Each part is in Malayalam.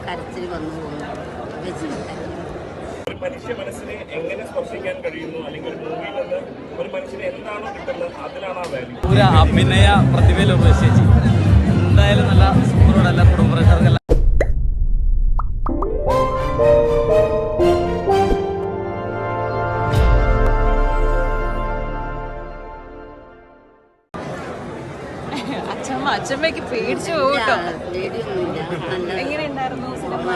കരച്ചിൽ വന്നു പോകുന്നു. ഒരു മനുഷ്യ മനസ്സിനെ എങ്ങനെ സ്പർശിക്കാൻ കഴിയുന്നു, അല്ലെങ്കിൽ ഒരു മൂവിയിൽ നിന്ന് ഒരു മനുഷ്യന് എന്താണോ കിട്ടുന്നത് അതിലാണ് ആ വാല്യൂ. ഒരു അഭിനയ പ്രതിഭയിൽ ഉപേക്ഷിച്ച് എന്തായാലും നല്ല സൂപ്പറോടെ എല്ലാ കുടുംബക്കാർക്കെല്ലാം അച്ഛമ്മയ്ക്ക് പേടിച്ചു പോകട്ടോ. പേടിയൊന്നുമില്ല. എങ്ങനെയുണ്ടായിരുന്നു സിനിമ?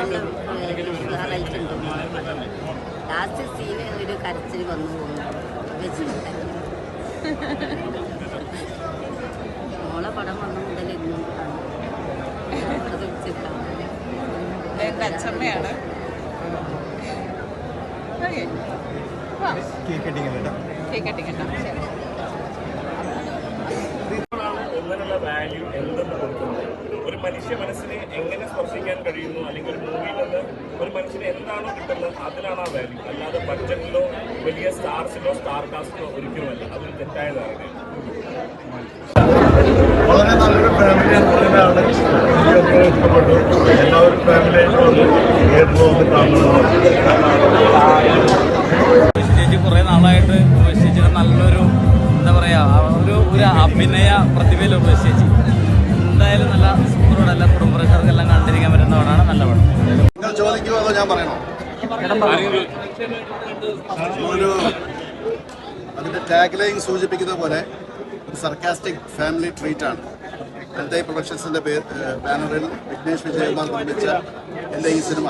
ലാസ്റ്റ് സീന് ഒരു കരച്ചിൽ വന്നു പോകുന്നു. മോളെ പടം വന്ന മുതൽ ഇന്നും എന്റെ അച്ഛമ്മയാണ്. കേക്ക് കട്ടിങ് കേട്ടോ. ശരി. ഒന്നിനുള്ള വാല്യൂ എന്തെന്ന് കൊടുക്കുന്നത് ഒരു മനുഷ്യ മനസ്സിനെ എങ്ങനെ സ്പർശിക്കാൻ കഴിയുന്നു, അല്ലെങ്കിൽ ഒരു മൂവിയിൽ നിന്ന് ഒരു മനുഷ്യന് എന്താണോ കിട്ടുന്നത് അതിലാണ് ആ വാല്യൂ. അല്ലാതെ ബഡ്ജറ്റിലോ വലിയ സ്റ്റാർസിലോ സ്റ്റാർ കാസ്റ്റിലോ ഒരിക്കലുമല്ല. അതൊരു തെറ്റായ ധാരണയാണ്. വളരെ നല്ലൊരു ഫാമിലി ആണ്. എനിക്കൊക്കെ ഇഷ്ടപ്പെട്ടു. എല്ലാവരും ഫാമിലിയായിട്ട് വന്ന് തിയേറ്ററിൽ വന്ന് കാണുന്നത്. ചേച്ചി കുറേ നാളായിട്ട് ചേച്ചിയുടെ നല്ലൊരു എന്താ പറയുക ഒരു അഭിനയ പ്രതിഭയിൽ ഉപേക്ഷിച്ച് എന്തായാലും നല്ല സൂപ്പറോടെ എല്ലാ കുടുംബക്കാർക്കെല്ലാം കണ്ടിരിക്കാൻ പറ്റുന്ന പടമാണ്. നല്ല പടം. നിങ്ങൾ ചോദിക്കുമോ അതോ ഞാൻ പറയണോ? ഒരു അതിന്റെ ടാഗ് ലൈൻ സൂചിപ്പിക്കുന്ന പോലെ ഒരു സർക്കാസ്റ്റിക് ഫാമിലി ട്രീറ്റ് ആണ്. എൽതൈ പ്രൊഡക്ഷൻസിന്റെ ബാനറിൽ വിഘ്നേഷ് വിജയകുമാർ നിർമ്മിച്ച എൻ്റെ ഈ സിനിമ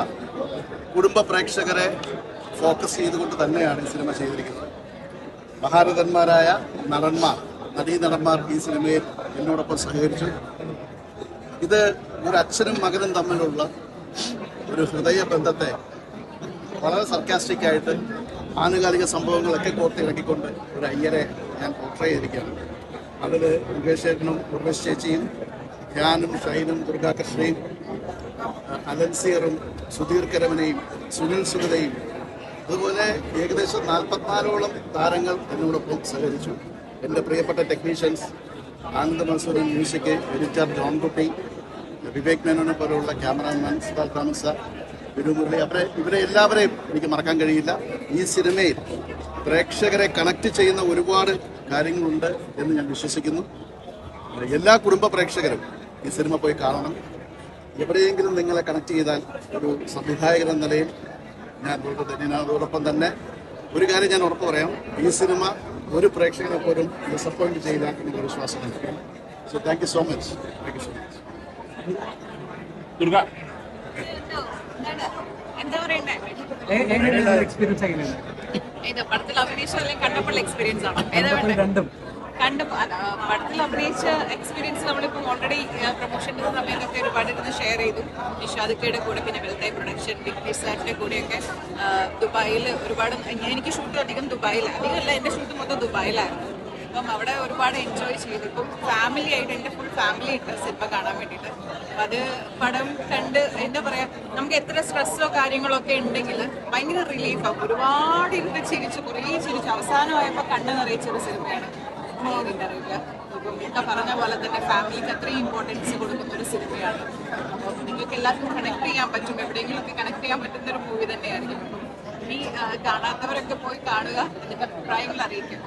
കുടുംബ പ്രേക്ഷകരെ ഫോക്കസ് ചെയ്തുകൊണ്ട് തന്നെയാണ് ഈ സിനിമ ചെയ്തിരിക്കുന്നത്. മഹാരഥന്മാരായ നടീനടന്മാർ ഈ സിനിമയിൽ എന്നോടൊപ്പം സഹകരിച്ചു. ഇത് ഒരു അച്ഛനും മകനും തമ്മിലുള്ള ഒരു ഹൃദയ ബന്ധത്തെ വളരെ സർക്കാസ്റ്റിക് ആയിട്ട് ആനുകാലിക സംഭവങ്ങളൊക്കെ കോർത്തിറക്കിക്കൊണ്ട് ഒരു അയ്യരെ ഞാൻ പോർട്രേ ചെയ്തിരിക്കുകയാണ്. അതിൽ മുകേഷ് ചേട്ടനും ഉർവശി ചേച്ചിയും ഞാനും ഷൈനും ദുർഗാകൃഷ്ണയും അലൻസിയറും സുധീർ കരമനയും സുനിൽ സുഗതയും അതുപോലെ ഏകദേശം 44ഓളം താരങ്ങൾ എന്നോടൊപ്പം സഹകരിച്ചു. എൻ്റെ പ്രിയപ്പെട്ട ടെക്നീഷ്യൻസ് ആനന്ദ് മസൂരൻ, മ്യൂസിക് എഡിറ്റർ ജോൺകുട്ടി, വിവേക് മേനോനെ പോലെയുള്ള ക്യാമറാമാൻ സിദ്ധാർത്ഥ് താമസ, വിനു മുരളി, ഇവരെ എല്ലാവരെയും എനിക്ക് മറക്കാൻ കഴിയില്ല. ഈ സിനിമയിൽ പ്രേക്ഷകരെ കണക്ട് ചെയ്യുന്ന ഒരുപാട് കാര്യങ്ങളുണ്ട് എന്ന് ഞാൻ വിശ്വസിക്കുന്നു. എല്ലാ കുടുംബ പ്രേക്ഷകരും ഈ സിനിമ പോയി കാണണം. എവിടെയെങ്കിലും നിങ്ങളെ കണക്ട് ചെയ്താൽ ഒരു സംവിധായകൻ എന്ന നിലയിൽ ഞാൻ അതോടൊപ്പം തന്നെ ഒരു കാര്യം ഞാൻ ഉറപ്പ് പറയാം, ഈ സിനിമ ഒരു പ്രേക്ഷകനെ പോലും ഡിസപ്പോയിന്റ് ചെയ്യില്ല എന്നുള്ള വിശ്വാസമുണ്ട്. So thank you so much. എന്താ പറയണ്ടേ? ഇത് പടത്തിൽ അഭിനയിച്ച കണ്ടപ്പോൾ എക്സ്പീരിയൻസ് ആണോ? പടത്തിൽ അഭിനയിച്ച എക്സ്പീരിയൻസ് നമ്മളിപ്പോൾ ഓൾറെഡി പ്രൊമോഷൻ്റെ സമയത്തൊക്കെ ഒരുപാട് ഇരുന്ന് ഷെയർ ചെയ്തു. നിഷാദിക്കയുടെ കൂടെ, പിന്നെ വെൽത്തൈ പ്രൊഡക്ഷൻ, വിഘ്നേഷ് സാറിൻ്റെ കൂടെയൊക്കെ ദുബായിൽ ഒരുപാട്. എനിക്ക് ഷൂട്ട് അധികം അധികമല്ല, എൻ്റെ ഷൂട്ട് മൊത്തം ദുബായിലായിരുന്നു. അപ്പം അവിടെ ഒരുപാട് എൻജോയ് ചെയ്തു. ഇപ്പം ഫാമിലി ആയിട്ട് എൻ്റെ ഫുൾ ഫാമിലി ഉണ്ട് സിനിമ കാണാൻ വേണ്ടിയിട്ട്. അപ്പം അത് പടം കണ്ട് എന്താ പറയുക, നമുക്ക് എത്ര സ്ട്രെസ്സോ കാര്യങ്ങളോ ഒക്കെ ഉണ്ടെങ്കിൽ ഭയങ്കര റിലീഫാണ്. ഒരുപാട് ഇരുന്ന് കുറേ ചിരിച്ചു. അവസാനമായപ്പോൾ കണ്ണ് നിറയിച്ചൊരു സിനിമയാണ്. അറിയില്ല, ഇപ്പം പറഞ്ഞ പോലെ തന്നെ ഫാമിലിക്ക് അത്രയും ഇമ്പോർട്ടൻസ് കൊടുക്കുന്ന ഒരു സിനിമയാണ്. അപ്പം നിങ്ങൾക്ക് എല്ലാവർക്കും കണക്ട് ചെയ്യാൻ പറ്റും, എവിടെയെങ്കിലുമൊക്കെ കണക്ട് ചെയ്യാൻ പറ്റുന്ന ഒരു മൂവി തന്നെയായിരിക്കും. അപ്പം ഈ കാണാത്തവരൊക്കെ പോയി കാണുക, എന്നിട്ട് അഭിപ്രായങ്ങൾ അറിയിക്കുക.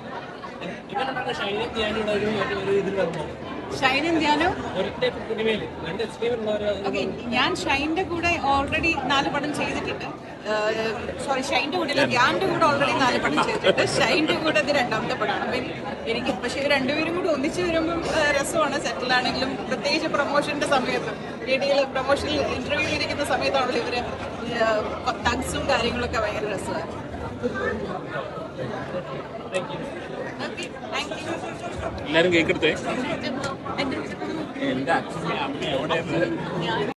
ഷൈൻ ഇന്ത്യാനോ? ഓക്കെ, ഞാൻ ഷൈൻ്റെ കൂടെ ഓൾറെഡി 4 പടം ചെയ്തിട്ടുണ്ട്. ഷൈൻ്റെ കൂടെ ധ്യാൻ്റെ കൂടെ ഓൾറെഡി 4 പടം ചെയ്തിട്ടുണ്ട്. ഷൈൻ്റെ കൂടെ ഇത് 2ാമത്തെ പടമാണ്. അപ്പം എനിക്ക് പക്ഷേ രണ്ടുപേരും കൂടി ഒന്നിച്ച് വരുമ്പം രസമാണ്. സെറ്റിലാണെങ്കിലും പ്രത്യേകിച്ച് പ്രൊമോഷൻ്റെ സമയത്ത്, ഇടയിൽ പ്രൊമോഷനിൽ ഇന്റർവ്യൂവിൽ ഇരിക്കുന്ന സമയത്താണല്ലോ ഇവർ തഗ്സും കാര്യങ്ങളൊക്കെ ഭയങ്കര രസമാണ്. എല്ലാവരും കേക്കെടുത്തേ. എൻ്റെ അച്ഛനും അമ്മയും എവിടെ